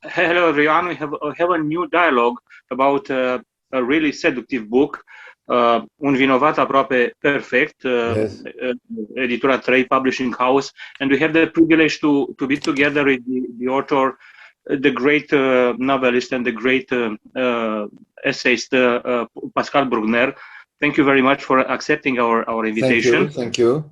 Hello everyone, we have a new dialogue about a really seductive book, Un vinovat aproape perfect, Yes. editura 3 publishing house, and we have the privilege to be together with the author, the great novelist and the great essayist Pascal Bruckner. Thank you very much for accepting our invitation. Thank you.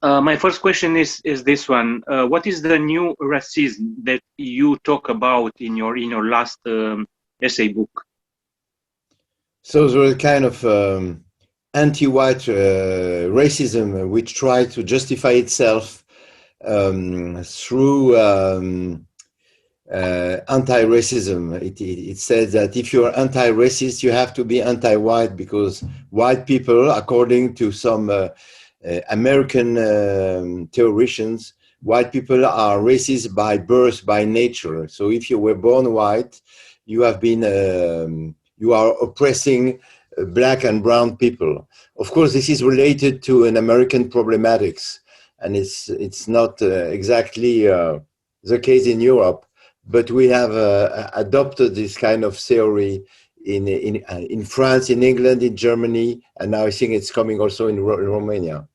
My first question is this one. What is the new racism that you talk about in your last essay book? So there is a kind of anti-white racism which tries to justify itself through anti-racism. It says that if you're anti-racist, you have to be anti-white because white people, according to some American theologians, white people are racist by birth, by nature. So if you were born white, you have been you are oppressing black and brown people. Of course, this is related to an American problematics, and it's not exactly the case in Europe. But we have adopted this kind of theory in France, in England, in Germany, and now I think it's coming also in Romania.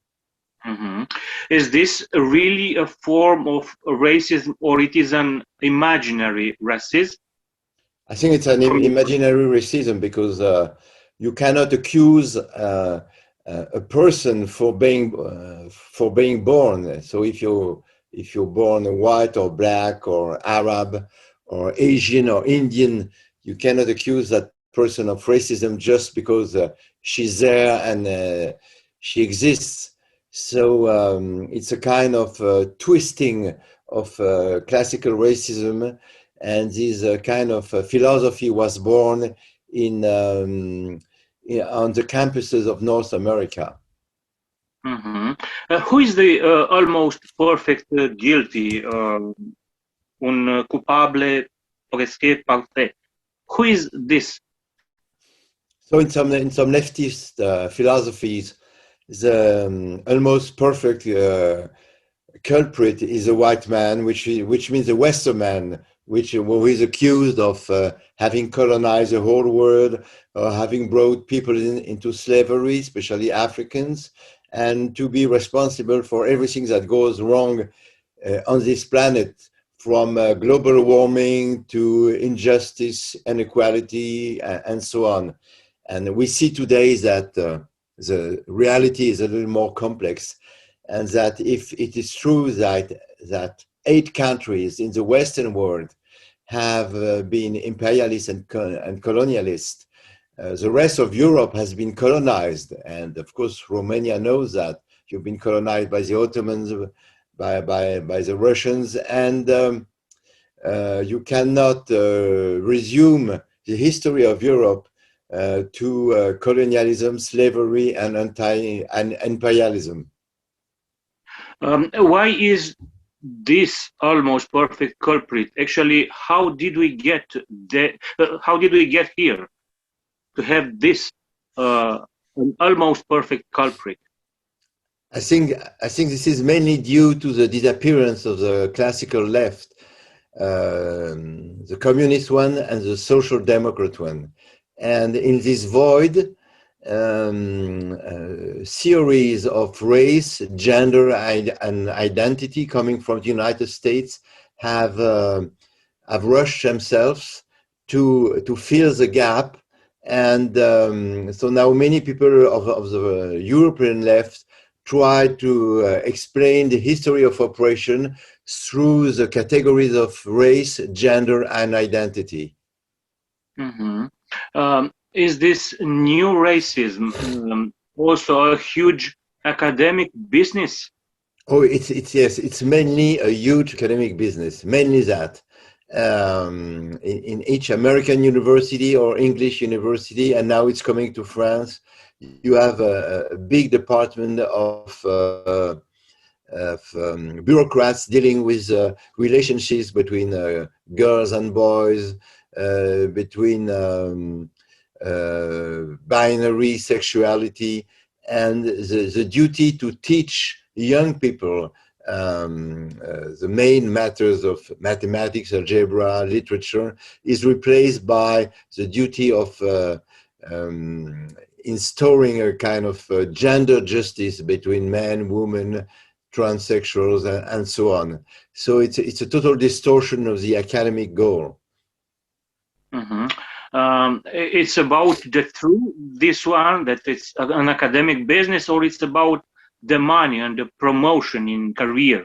Mm-hmm. Is this really a form of racism, or it is an imaginary racism? I think it's an imaginary racism because you cannot accuse a person for being born. So if you're born white or black or Arab or Asian or Indian, you cannot accuse that person of racism just because she's there and she exists. So it's a kind of twisting of classical racism, and this kind of philosophy was born on the campuses of North America. Mm-hmm. Who is the almost perfect guilty, un coupable presque parfait? Who is this? So in some leftist philosophies, the almost perfect culprit is a white man, which means a Western man, who is accused of having colonized the whole world, or having brought people into slavery, especially Africans, and to be responsible for everything that goes wrong on this planet, from global warming to injustice, inequality, and so on. And we see today that the reality is a little more complex, and that if it is true that 8 countries in the Western world have been imperialist and colonialist, the rest of Europe has been colonized, and of course Romania knows that. You've been colonized by the Ottomans, by the Russians, and you cannot resume the history of Europe to colonialism, slavery, and imperialism. Why is this almost perfect culprit? Actually, how did we get here to have this an almost perfect culprit? I think this is mainly due to the disappearance of the classical left, the communist one and the social democrat one. And in this void, theories of race, gender, and identity coming from the United States have rushed themselves to fill the gap. And so now many people of the European left try to explain the history of oppression through the categories of race, gender, and identity. Mm-hmm. Is this new racism also a huge academic business? Oh, yes, it's mainly a huge academic business, mainly that. In each American university or English university, and now it's coming to France, you have a big department of bureaucrats dealing with relationships between girls and boys, between binary sexuality, and the duty to teach young people the main matters of mathematics, algebra, literature, is replaced by the duty of installing a kind of gender justice between men, women, transsexuals, and so on. So it's a total distortion of the academic goal. It's about the truth, this one, that it's an academic business, or it's about the money and the promotion in career?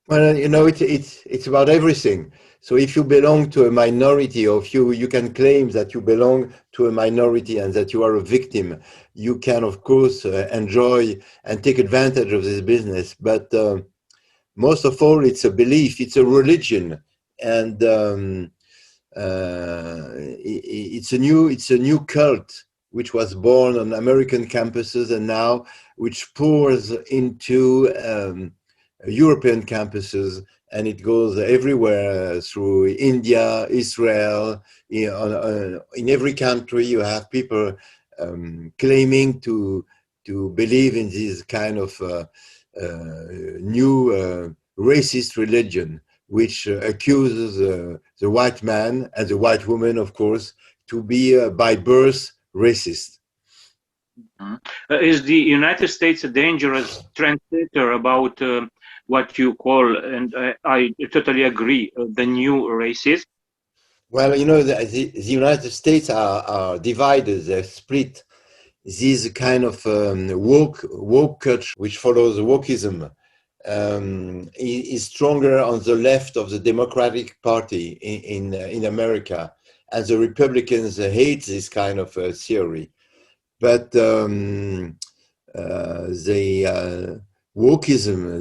Well, you know, it's about everything. So if you belong to a minority, or if you can claim that you belong to a minority and that you are a victim, you can, of course, enjoy and take advantage of this business. But most of all, it's a belief, it's a religion, and it's a new cult which was born on American campuses and now which pours into European campuses, and it goes everywhere through India, Israel. In every country, you have people claiming to believe in this kind of new racist religion, which accuses the white man and the white woman, of course, to be by birth racist. Is the United States a dangerous trendsetter about what you call, and I totally agree, the new racism? Well, you know, the United States are divided, they're split. This kind of woke culture, which follows wokeism, is stronger on the left of the Democratic Party in America, and the Republicans hate this kind of theory. But the wokeism,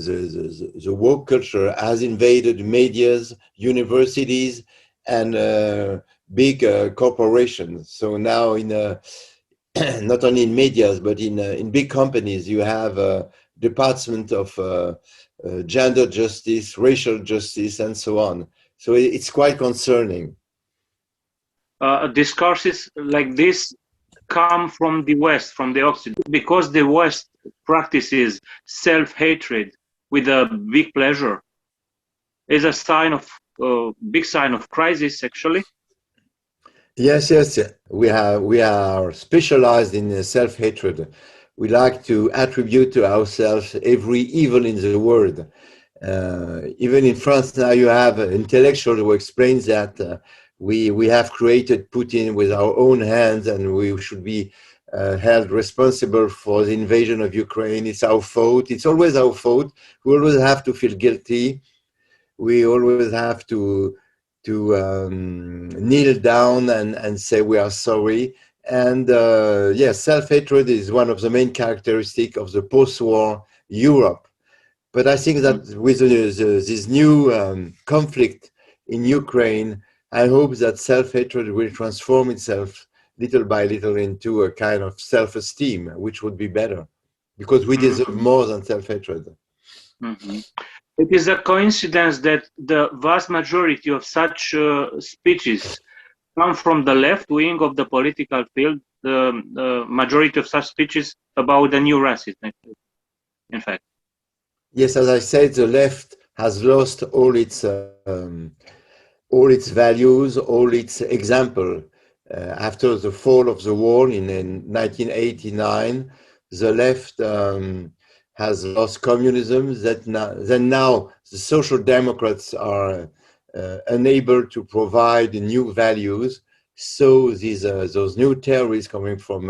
the woke culture has invaded medias, universities, and big corporations. So now not only in medias, but in big companies, you have a department of gender justice, racial justice, and so on. So it's quite concerning. Discourses like this come from the West, from the Occident, because the West practices self-hatred with a big pleasure. Is a sign of big sign of crisis, actually. Yes. We are specialized in self-hatred. We like to attribute to ourselves every evil in the world. Even in France now, you have intellectuals who explains that we have created Putin with our own hands, and we should be held responsible for the invasion of Ukraine. It's our fault. It's always our fault. We always have to feel guilty. We always have to kneel down and say we are sorry. And yes, self-hatred is one of the main characteristics of the post-war Europe. But I think that with this new conflict in Ukraine, I hope that self-hatred will transform itself little by little into a kind of self-esteem, which would be better, because we deserve more than self-hatred. It is a coincidence that the vast majority of such speeches come from the left wing of the political field. The majority of such speeches about the new racism, in fact. Yes, as I said, the left has lost all its values, all its example. After the fall of the wall in 1989, the left has lost communism. Then now the social democrats are unable to provide new values. So those new terrorists coming from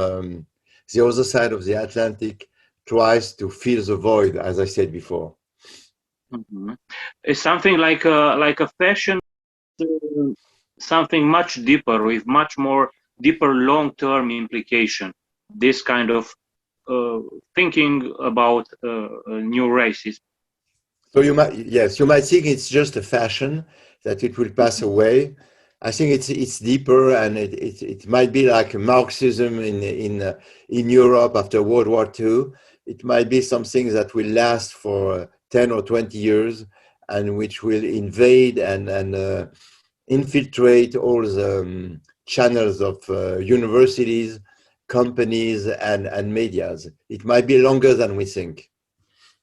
the other side of the Atlantic tries to fill the void, as I said before. It's something like a fashion, something much deeper, with much more deeper long-term implication. This kind of thinking about new races. So you might think it's just a fashion, that it will pass away. I think it's deeper, and it might be like Marxism in Europe after World War II. It might be something that will last for 10 or 20 years, and which will invade and infiltrate all the channels of universities, companies, and medias. It might be longer than we think.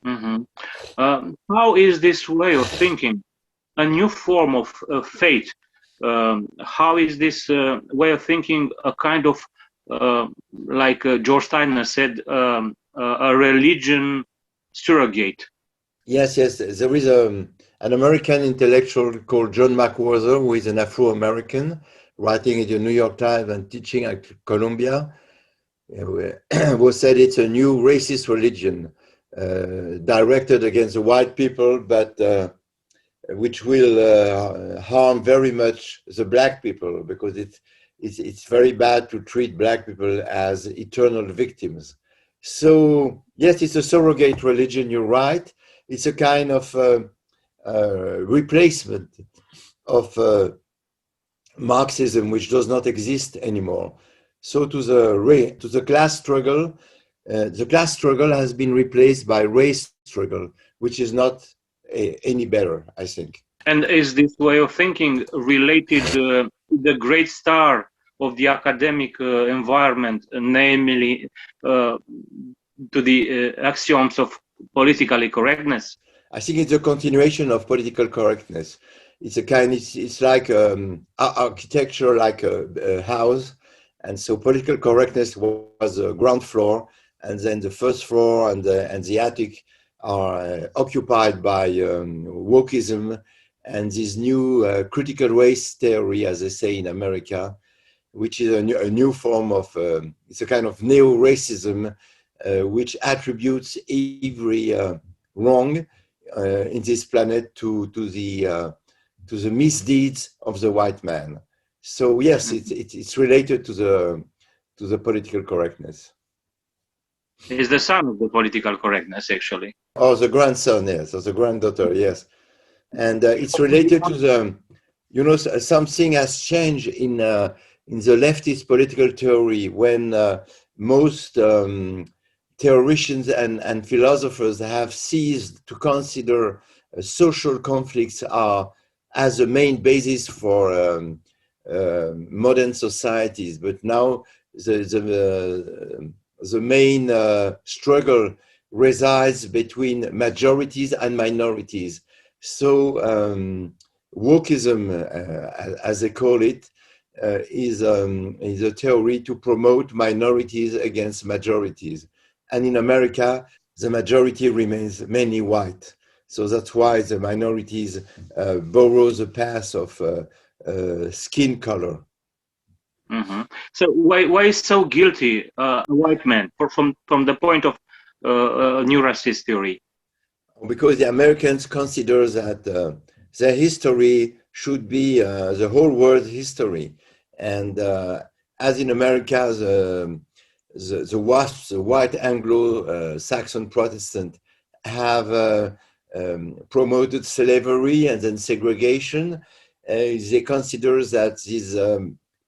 Mhm. How is this way of thinking a new form of faith? How is this way of thinking a kind of, like George Steiner said, a religion surrogate? Yes, yes. There is an American intellectual called John McWhorter, who is an Afro-American, writing at the New York Times and teaching at Columbia, who said it's a new racist religion directed against the white people, but which will harm very much the black people, because it's very bad to treat black people as eternal victims. So yes, it's a surrogate religion. You're right. It's a kind of replacement of Marxism, which does not exist anymore. So to the class struggle has been replaced by race struggle, which is not any better, I think. And is this way of thinking related to the great star of the academic environment, namely to the axioms of politically correctness? I think it's a continuation of political correctness. It's like architecture, like a house. And so political correctness was the ground floor, and then the first floor and the attic are occupied by wokeism and this new critical race theory, as they say in America, which is a new form of, it's a kind of neo-racism, which attributes every wrong in this planet to the misdeeds of the white man. So yes, it's related to the political correctness. Is the son of the political correctness, actually. Oh, the grandson, yes, or the granddaughter, yes. And it's related to the, something has changed in the leftist political theory when most theoreticians and philosophers have ceased to consider social conflicts as a main basis for modern societies. But now the main struggle resides between majorities and minorities. So wokeism, as they call it, is a theory to promote minorities against majorities. And in America, the majority remains mainly white. So that's why the minorities borrow the path of skin color. Mm-hmm. So why is so guilty a white man from the point of new racist theory? Because the Americans consider that their history should be the whole world's history. And as in America, the white Anglo-Saxon Protestant have promoted slavery and then segregation. They consider that this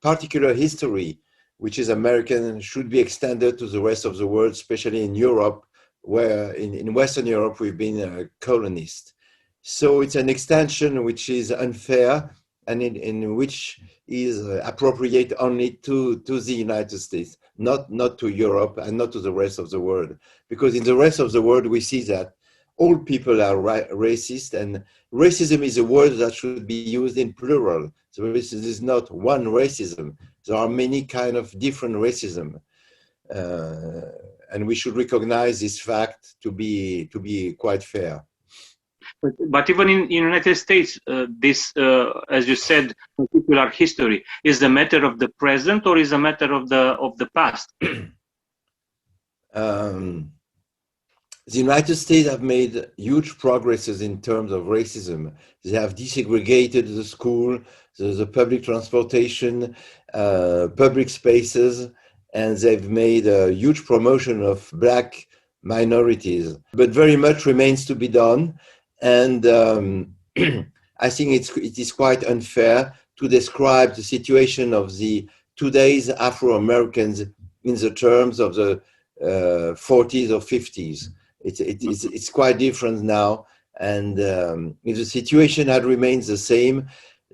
particular history, which is American, should be extended to the rest of the world, especially in Europe, where in Western Europe we've been colonist. So it's an extension which is unfair and in which is appropriate only to the United States, not to Europe and not to the rest of the world. Because in the rest of the world we see that all people are racist, and racism is a word that should be used in plural. So this is not one racism. There are many kind of different racism. And we should recognize this fact to be quite fair. But even in the United States, this, as you said, particular history is a matter of the present or is a matter of the past? The United States have made huge progresses in terms of racism. They have desegregated the school, the public transportation, public spaces, and they've made a huge promotion of black minorities. But very much remains to be done. And I think it is quite unfair to describe the situation of the today's Afro-Americans in the terms of the 40s or 50s. It's quite different now. And if the situation had remained the same,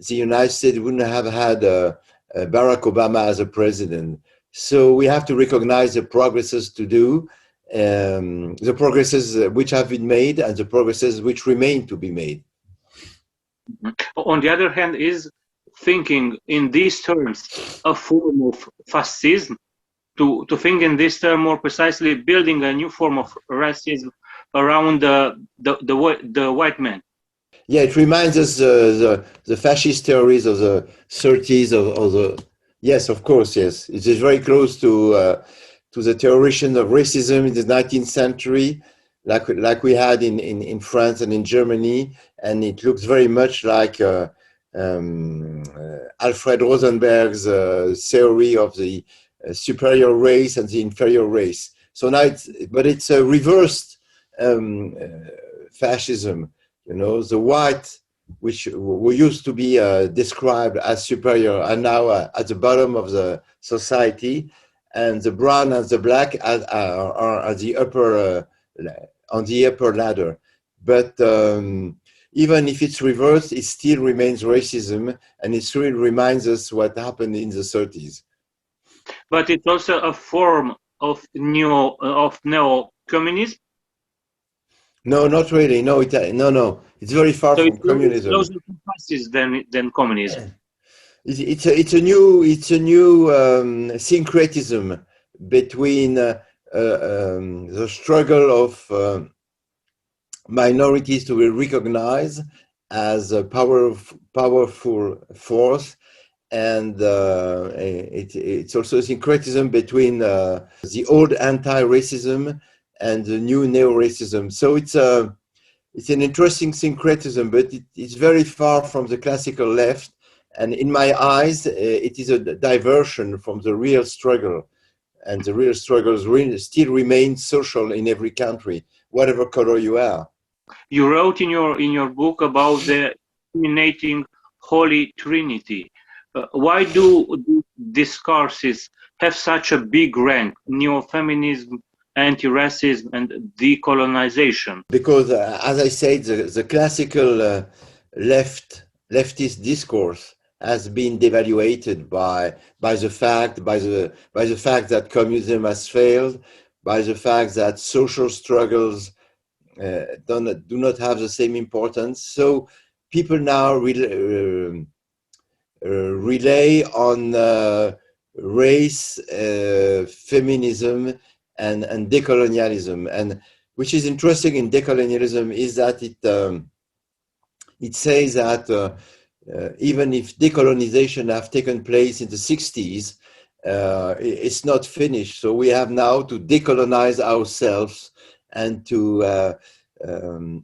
the United States wouldn't have had Barack Obama as a president. So we have to recognize the progresses to do. the progresses which have been made and the progresses which remain to be made. On the other hand, is thinking in these terms a form of fascism? To think in this term more precisely, building a new form of racism around the white man. Yeah, it reminds us the fascist theories of the 30s of the. Yes, of course, yes. It is very close to the theorization of racism in the 19th century, like we had in France and in Germany, and it looks very much like Alfred Rosenberg's theory of the superior race and the inferior race. So now it's a reversed fascism. You know, the white, which were used to be described as superior, are now at the bottom of the society, and the brown and the black are at the upper on the upper ladder. But even if it's reversed, it still remains racism, and it still reminds us what happened in the 30s. But it's also a form of neo-communism. No, not really. No, no. It's very far from communism. Closer to fascism than communism. It's a new syncretism between the struggle of minorities to be recognized as a powerful force, and it's also a syncretism between the old anti-racism and the new neo-racism. So it's an interesting syncretism, but it's very far from the classical left. And in my eyes, it is a diversion from the real struggle. And the real struggles still remain social in every country, whatever color you are. You wrote in your book about the illuminating Holy Trinity. Why do these discourses have such a big rank? Neo-feminism, anti-racism, and decolonization. Because, as I said, the classical leftist discourse has been devaluated by the fact that communism has failed, by the fact that social struggles do not have the same importance. So people now rely on race, feminism, and decolonialism. And which is interesting in decolonialism is that it says that even if decolonization have taken place in the 60s, it's not finished. So we have now to decolonize ourselves and to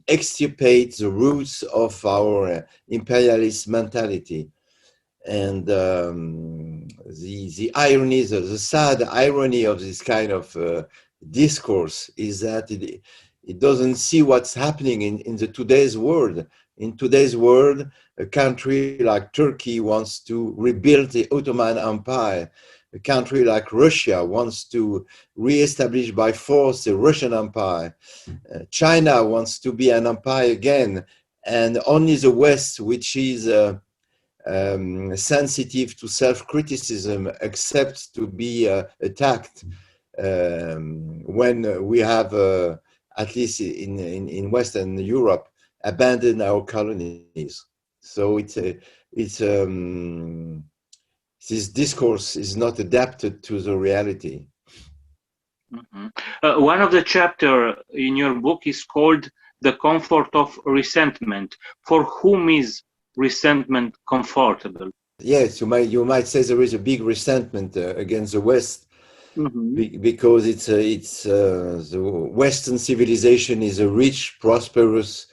extirpate the roots of our imperialist mentality. And the irony, the sad irony of this kind of discourse is that it doesn't see what's happening in today's world. In today's world, a country like Turkey wants to rebuild the Ottoman Empire. A country like Russia wants to re-establish by force the Russian Empire. China wants to be an empire again, and only the West, which is sensitive to self-criticism, accepts to be attacked when we have, at least in Western Europe, abandoned our colonies. So this discourse is not adapted to the reality. Mm-hmm. One of the chapters in your book is called "The Comfort of Resentment." For whom is resentment comfortable? Yes, you might say there is a big resentment against the West, mm-hmm. Because the Western civilization is a rich, prosperous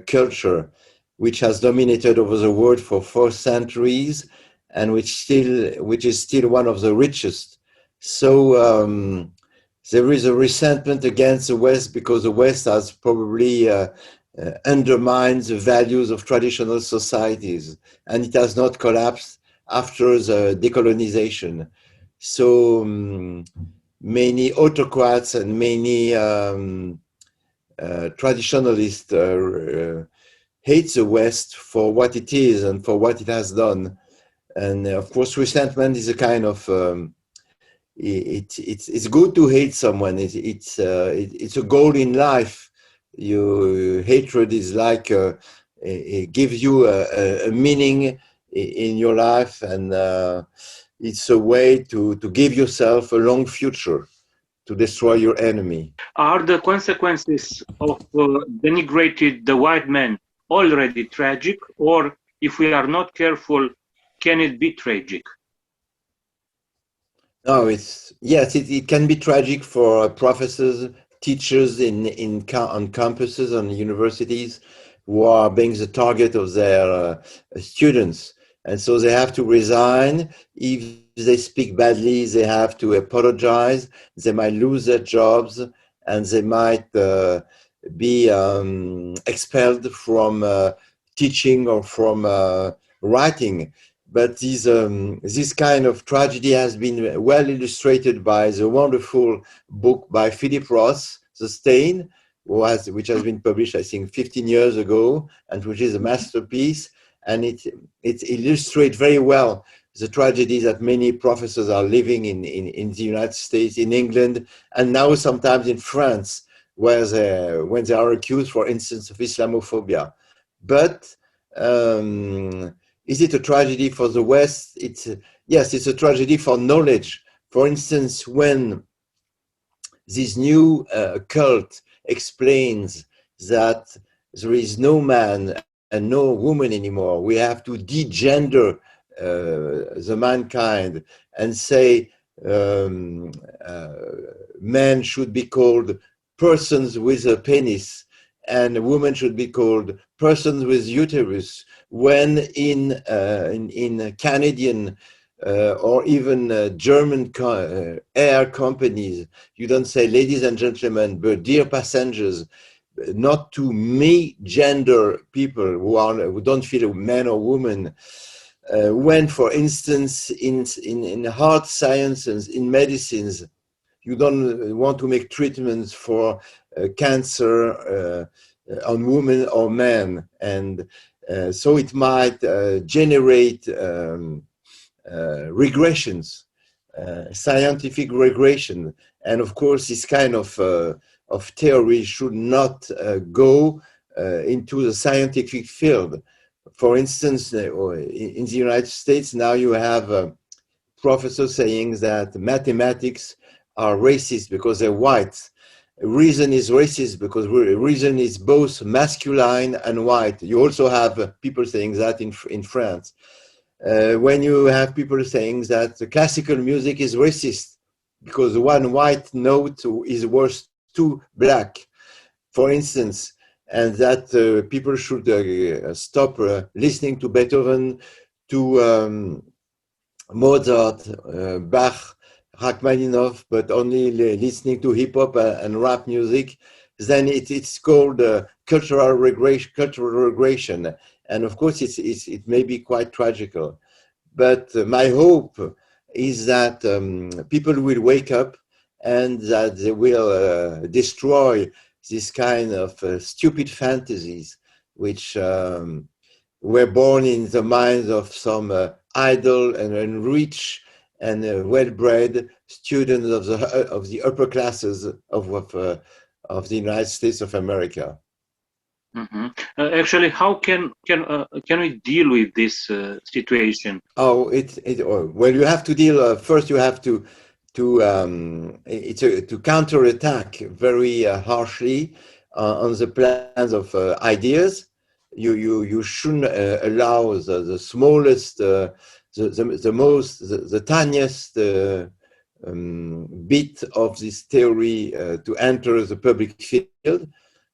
culture which has dominated over the world for 4 centuries, and which is still one of the richest. So there is a resentment against the West because the West has probably undermined the values of traditional societies, and it has not collapsed after the decolonization. So many autocrats and many traditionalists hate the West for what it is and for what it has done. And of course, resentment is a kind of it's good to hate someone. It's a goal in life. Hatred is like it gives you a meaning in your life, and it's a way to give yourself a long future, to destroy your enemy. Are the consequences of denigrating the white man already tragic, or if we are not careful, can it be tragic? No, yes, it can be tragic for professors, teachers on campuses, on universities, who are being the target of their students. And so they have to resign. If they speak badly, they have to apologize. They might lose their jobs, and they might be expelled from teaching or from writing. But this kind of tragedy has been well illustrated by the wonderful book by Philip Roth, The Stain, which has been published, I think, 15 years ago, and which is a masterpiece. And it illustrates very well the tragedy that many professors are living in the United States, in England, and now sometimes in France, when they are accused, for instance, of Islamophobia. But is it a tragedy for the West? Yes, it's a tragedy for knowledge. For instance, when this new cult explains that there is no man and no woman anymore, we have to degender the mankind and say men should be called persons with a penis and women should be called persons with uterus, when in Canadian or even German air companies, you don't say ladies and gentlemen, but dear passengers, not to me gender people who don't feel man or woman. When, for instance, in hard sciences, in medicines, you don't want to make treatments for cancer on women or men, and so it might generate regressions, scientific regression. And of course, this kind of theory should not go into the scientific field. For instance, in the United States, now you have professors saying that mathematics are racist because they're white. Reason is racist because reason is both masculine and white. You also have people saying that in France. When you have people saying that the classical music is racist because one white note is worth two black, for instance, and that people should stop listening to Beethoven, to Mozart, Bach, Rachmaninoff, but only listening to hip hop and rap music, then it's called cultural regression. And of course, it may be quite tragical. But my hope is that people will wake up and that they will destroy this kind of stupid fantasies, which were born in the minds of some idle and rich and well-bred students of the upper classes of the United States of America. Mm-hmm. Actually, how can we deal with this situation? Oh, well, you have to deal. First, you have to counterattack very harshly on the plans of ideas. You shouldn't allow the smallest, the tiniest bit of this theory to enter the public field.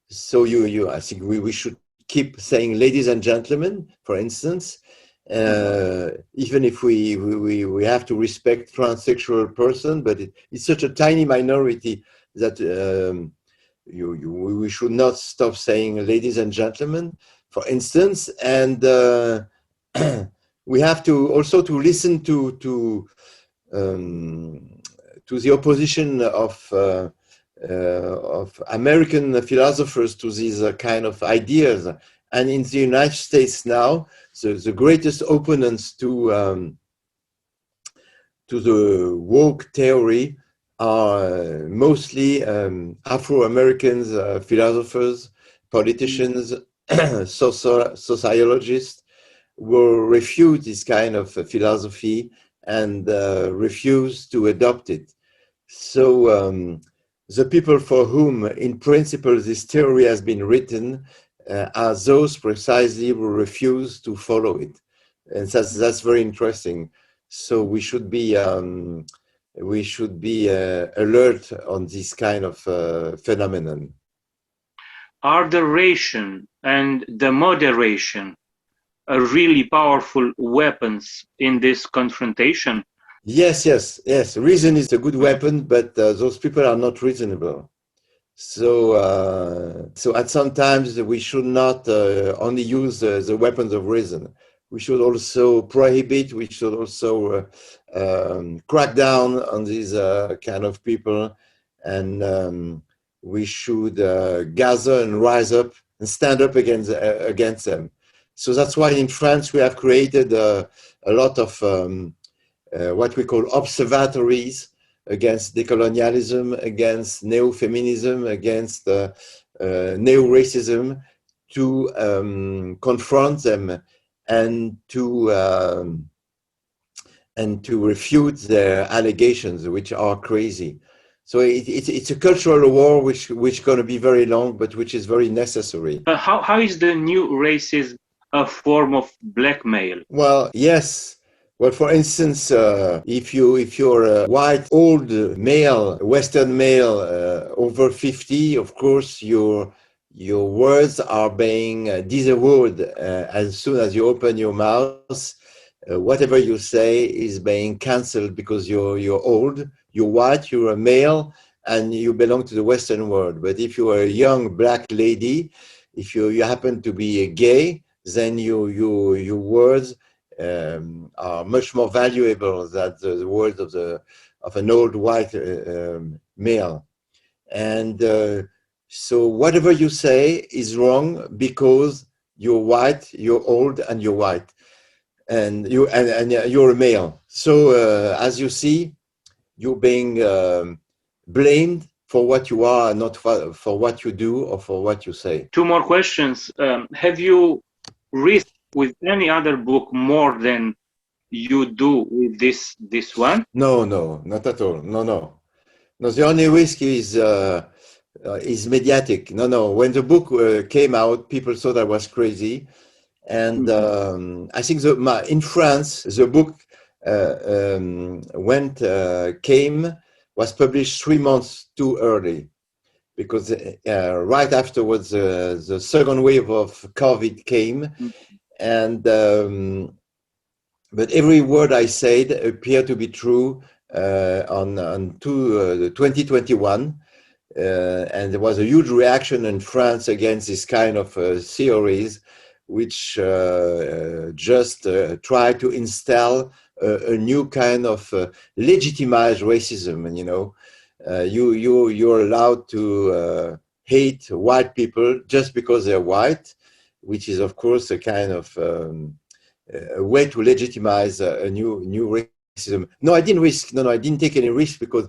So I think we should keep saying ladies and gentlemen, for instance, even if we have to respect transsexual person, but it's such a tiny minority that we should not stop saying ladies and gentlemen, for instance, and we have to also to listen to the opposition of American philosophers to these kind of ideas. And in the United States now, the greatest opponents to to the woke theory are mostly Afro-Americans, philosophers, politicians, sociologists, will refute this kind of philosophy and refuse to adopt it. So the people for whom, in principle, this theory has been written are those precisely who refuse to follow it. And that's very interesting. So we should be alert on this kind of phenomenon. Are the ration and the moderation really powerful weapons in this confrontation? Yes. Reason is a good weapon, but those people are not reasonable. So at some times we should not only use the weapons of reason. We should also prohibit. We should also crack down on these kind of people, and we should gather and rise up and stand up against them. So that's why in France we have created a lot of what we call observatories against decolonialism, against neo-feminism, against neo-racism, to confront them and to refute their allegations, which are crazy. So it's a cultural war which is going to be very long, but which is very necessary. How is the new racism a form of blackmail? Well, yes. Well, for instance, if you're a white old male, Western male over 50, of course your words are being disavowed as soon as you open your mouth. Whatever you say is being cancelled because you're old, you're white, you're a male, and you belong to the Western world. But if you are a young black lady, if you happen to be gay, then your words are much more valuable than the words of an old white male. And so whatever you say is wrong because you're white, you're old, and you're white, and you're a male. So as you see, you're being blamed for what you are, not for what you do or for what you say. Two more questions. Have you risked with any other book more than you do with this one? No, not at all. No. The only risk is mediatic. No. When the book came out, people thought I was crazy, and I think in France the book was published 3 months too early, because right afterwards the second wave of COVID came, and but every word I said appeared to be true on 2021, and there was a huge reaction in France against this kind of theories, which just try to install a new kind of legitimized racism. And you're allowed to hate white people just because they're white, which is of course a kind of a way to legitimize a new racism. No, I didn't risk. No, I didn't take any risk, because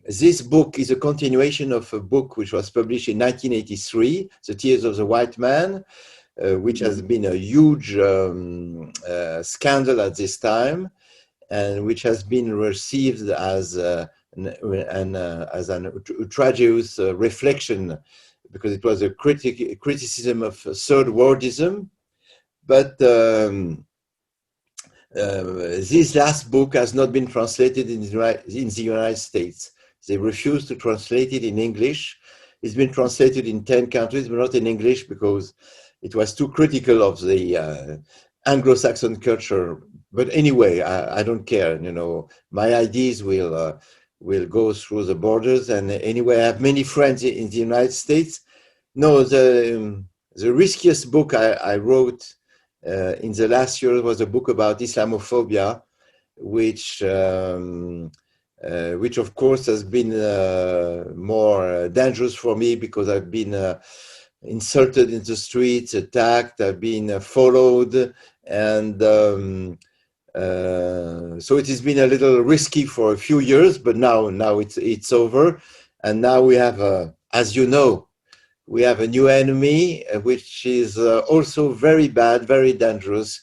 this book is a continuation of a book which was published in 1983, The Tears of the White Man, which has been a huge scandal at this time, and which has been received as an outrageous reflection, because it was a criticism of third worldism. But this last book has not been translated in the United States. They refused to translate it in English. It's been translated in 10 countries, but not in English, because it was too critical of the Anglo-Saxon culture. But anyway, I don't care. My ideas will go through the borders. And anyway, I have many friends in the United States. No, the riskiest book I wrote in the last year was a book about Islamophobia, which of course has been more dangerous for me, because I've been insulted in the streets, attacked, I've been followed, and So it has been a little risky for a few years, but now it's over, and now we have, as you know, we have a new enemy, which is also very bad, very dangerous.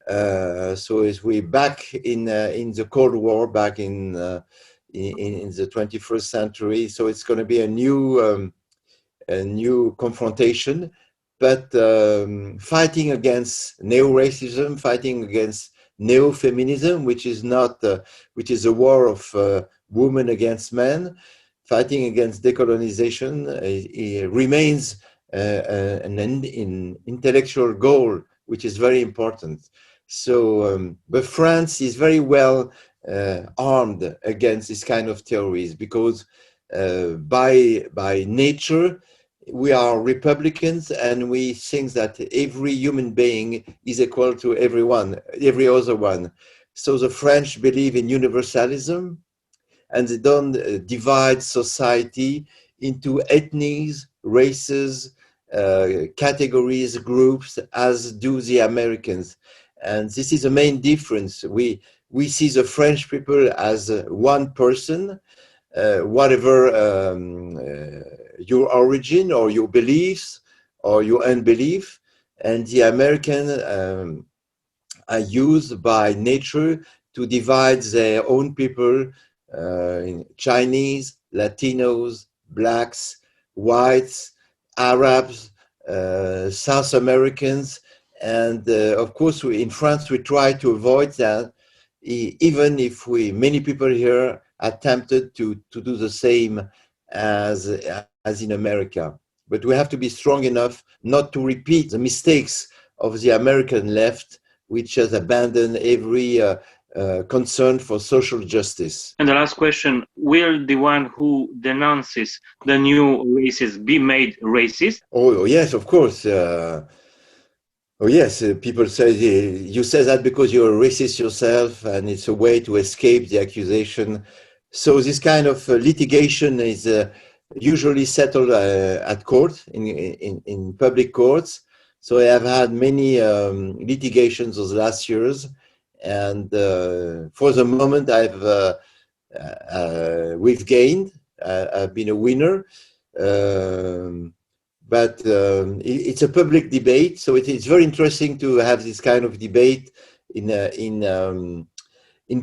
So as we back in the Cold War, back in the 21st century, so it's going to be a new confrontation, but fighting against neo-racism, fighting against neo-feminism, which is a war of women against men, fighting against decolonization. It remains an intellectual goal, which is very important. So, but France is very well armed against this kind of theories, because by nature, we are Republicans, and we think that every human being is equal to every other one. So the French believe in universalism, and they don't divide society into ethnies, races, categories, groups, as do the Americans. And this is the main difference. We see the French people as one person, whatever your origin or your beliefs or your unbelief, and the American are used by nature to divide their own people in Chinese, Latinos, blacks, whites, Arabs, South Americans, and of course in France we try to avoid that, even if many people here attempted to do the same as in America. But we have to be strong enough not to repeat the mistakes of the American left, which has abandoned every concern for social justice. And the last question, will the one who denounces the new races be made racist? Oh yes, of course. Oh yes, people say you say that because you're a racist yourself, and it's a way to escape the accusation. So this kind of litigation is usually settled at court, in public courts. So I have had many litigations those last years, and for the moment we've gained. I've been a winner. But it's a public debate, so it's very interesting to have this kind of debate in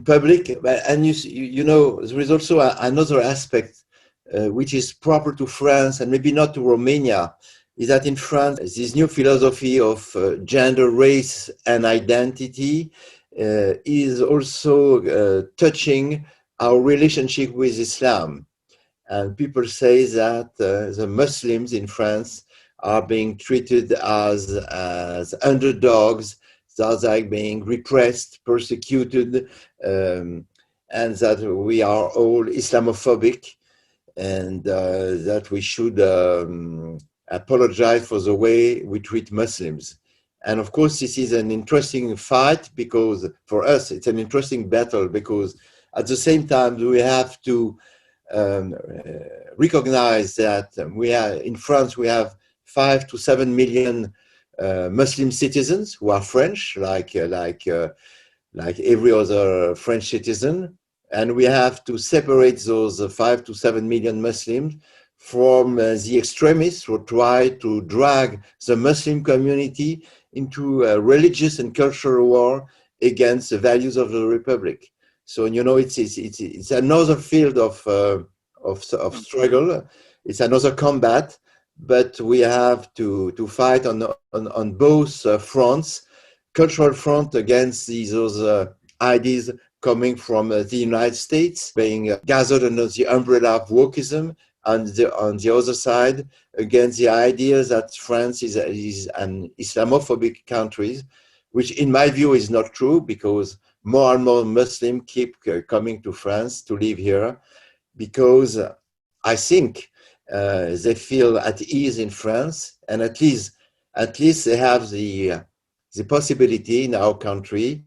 public. And you know, there is also another aspect which is proper to France and maybe not to Romania, is that in France, this new philosophy of gender, race, and identity is also touching our relationship with Islam. And people say that the Muslims in France are being treated as underdogs, that are being repressed, persecuted, and that we are all Islamophobic, and that we should apologize for the way we treat Muslims. And of course, this is an interesting fight, because for us, it's an interesting battle, because at the same time, we have to recognize that in France we have 5 to 7 million Muslim citizens who are French, like every other French citizen, and we have to separate those 5 to 7 million Muslims from the extremists who try to drag the Muslim community into a religious and cultural war against the values of the Republic. So, you know, it's another field of struggle. It's another combat, but we have to fight on both fronts. Cultural front against those ideas coming from the United States, being gathered under the umbrella of wokeism, and on the other side against the idea that France is an Islamophobic country, which in my view is not true, because more and more Muslims keep coming to France to live here, because I think they feel at ease in France, and at least they have the possibility in our country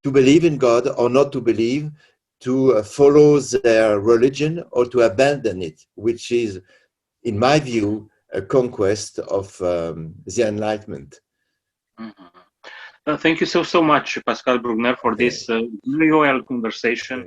to believe in God or not to believe, to follow their religion or to abandon it, which is, in my view, a conquest of the Enlightenment. Mm-hmm. Thank you so much, Pascal Bruckner, for this very royal conversation.